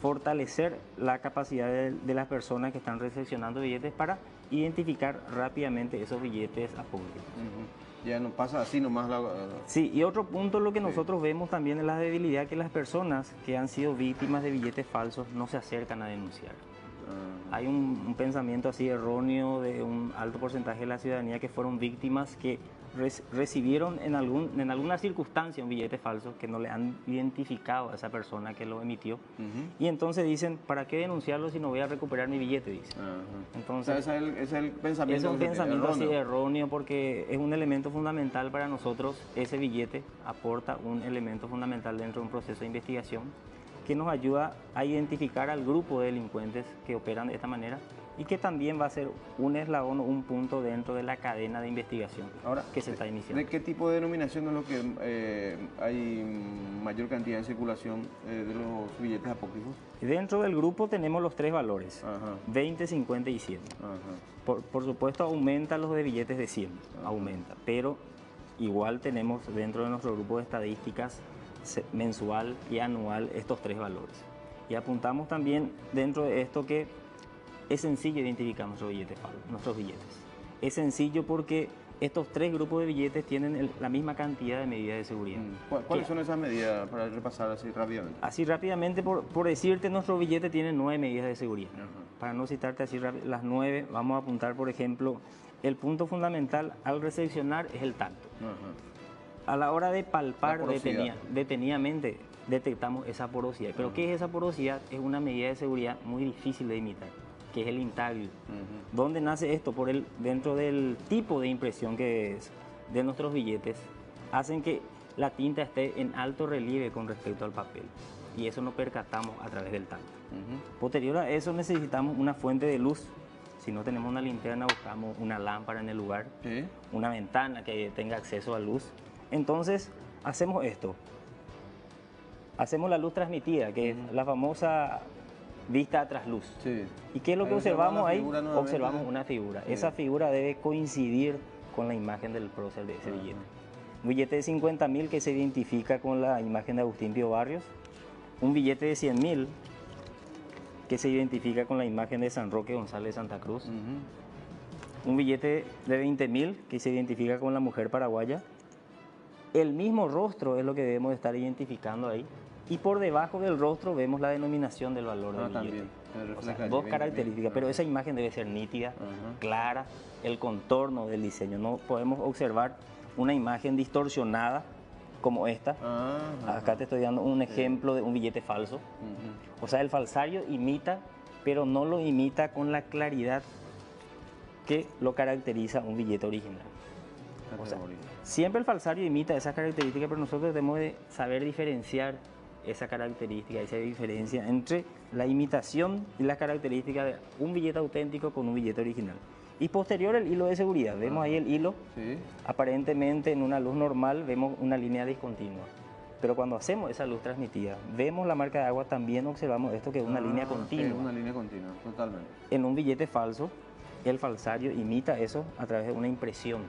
fortalecer la capacidad de las personas que están recepcionando billetes para identificar rápidamente esos billetes apócrifos. Ya no pasa así nomás. Sí, y otro punto lo que nosotros vemos también es la debilidad que las personas que han sido víctimas de billetes falsos no se acercan a denunciar. Hay un pensamiento así erróneo de un alto porcentaje de la ciudadanía que fueron víctimas que recibieron en alguna circunstancia un billete falso que no le han identificado a esa persona que lo emitió y entonces dicen, ¿para qué denunciarlo si no voy a recuperar mi billete? Dice. Entonces, o sea, ese es el pensamiento. Es un pensamiento así erróneo porque es un elemento fundamental para nosotros. Ese billete aporta un elemento fundamental dentro de un proceso de investigación que nos ayuda a identificar al grupo de delincuentes que operan de esta manera y que también va a ser un eslabón o un punto dentro de la cadena de investigación que se está iniciando. ¿De qué tipo de denominación es lo que hay mayor cantidad en circulación de los billetes apócrifos? Dentro del grupo tenemos los tres valores, 20, 50 y 100. Por supuesto aumenta los de billetes de 100, aumenta, pero igual tenemos dentro de nuestro grupo de estadísticas mensual y anual estos tres valores. Y apuntamos también dentro de esto que es sencillo identificar nuestros billetes. Es sencillo porque estos tres grupos de billetes tienen la misma cantidad de medidas de seguridad. ¿Cuáles son esas medidas para repasar así rápidamente? Así rápidamente, por decirte, nuestro billete tiene 9 medidas de seguridad. Para no citarte así las 9, vamos a apuntar, por ejemplo, el punto fundamental al recepcionar es el tacto. A la hora de palpar detenidamente, detectamos esa porosidad. ¿Pero qué es esa porosidad? Es una medida de seguridad muy difícil de imitar, que es el intaglio. ¿Dónde nace esto? Dentro del tipo de impresión que es de nuestros billetes, hacen que la tinta esté en alto relieve con respecto al papel. Y eso nos percatamos a través del tacto. Posterior a eso necesitamos una fuente de luz. Si no tenemos una linterna, buscamos una lámpara en el lugar, una ventana que tenga acceso a luz. Entonces, hacemos esto. Hacemos la luz transmitida, que es la famosa vista a trasluz. ¿Y qué es lo que observamos ahí? Observamos una figura. Esa figura debe coincidir con la imagen del prócer de ese billete. Un billete de 50.000 que se identifica con la imagen de Agustín Pío Barrios. Un billete de 100.000 que se identifica con la imagen de San Roque González de Santa Cruz. Un billete de 20.000 que se identifica con la mujer paraguaya. El mismo rostro es lo que debemos estar identificando ahí. Y por debajo del rostro vemos la denominación del valor del billete. O sea, dos características, pero esa imagen debe ser nítida, clara, el contorno del diseño. No podemos observar una imagen distorsionada como esta. Acá te estoy dando un ejemplo de un billete falso. O sea, el falsario imita, pero no lo imita con la claridad que lo caracteriza un billete original. O sea, siempre el falsario imita esas características, pero nosotros debemos de saber diferenciar esa característica, esa diferencia entre la imitación y las características de un billete auténtico con un billete original. Y posterior el hilo de seguridad, vemos ahí el hilo, aparentemente en una luz normal vemos una línea discontinua. Pero cuando hacemos esa luz transmitida, vemos la marca de agua, también observamos esto que es una línea continua. Es una línea continua, totalmente. En un billete falso, el falsario imita eso a través de una impresión.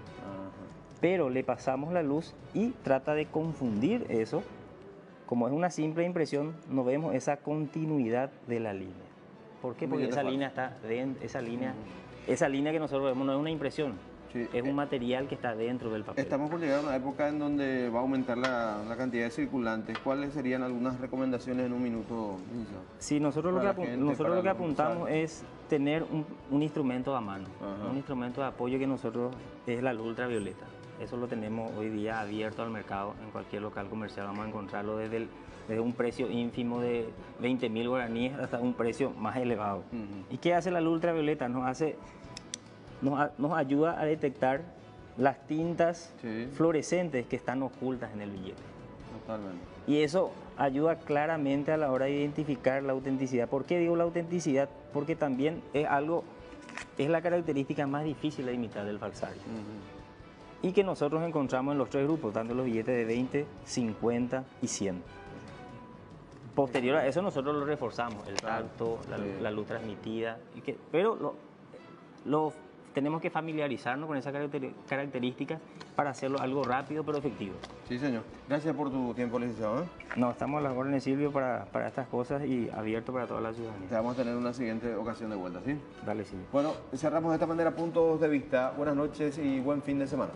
Pero le pasamos la luz y trata de confundir eso. Como es una simple impresión, no vemos esa continuidad de la línea. ¿Por qué? Porque esa línea está dentro, esa línea esa línea que nosotros vemos no es una impresión, es un material que está dentro del papel. Estamos por llegar a una época en donde va a aumentar la cantidad de circulantes. ¿Cuáles serían algunas recomendaciones en un minuto? Sí, nosotros lo que apuntamos es tener un instrumento a mano, un instrumento de apoyo que nosotros es la luz ultravioleta. Eso lo tenemos hoy día abierto al mercado, en cualquier local comercial vamos a encontrarlo desde un precio ínfimo de 20.000 guaraníes hasta un precio más elevado. ¿Y qué hace la luz ultravioleta? Nos ayuda a detectar las tintas fluorescentes que están ocultas en el billete. Totalmente. Y eso ayuda claramente a la hora de identificar la autenticidad. ¿Por qué digo la autenticidad? Porque también es la característica más difícil de imitar del falsario. Y que nosotros encontramos en los tres grupos, tanto los billetes de 20, 50 y 100. Posterior a eso nosotros lo reforzamos, el tacto, la luz transmitida, pero tenemos que familiarizarnos con esas características para hacerlo algo rápido pero efectivo. Sí, señor. Gracias por tu tiempo, licenciado. No, estamos a las órdenes, Silvio, para estas cosas y abierto para toda la ciudadanía. Te vamos a tener una siguiente ocasión de vuelta, ¿sí? Dale, Silvio. Bueno, cerramos de esta manera Puntos de Vista. Buenas noches y buen fin de semana.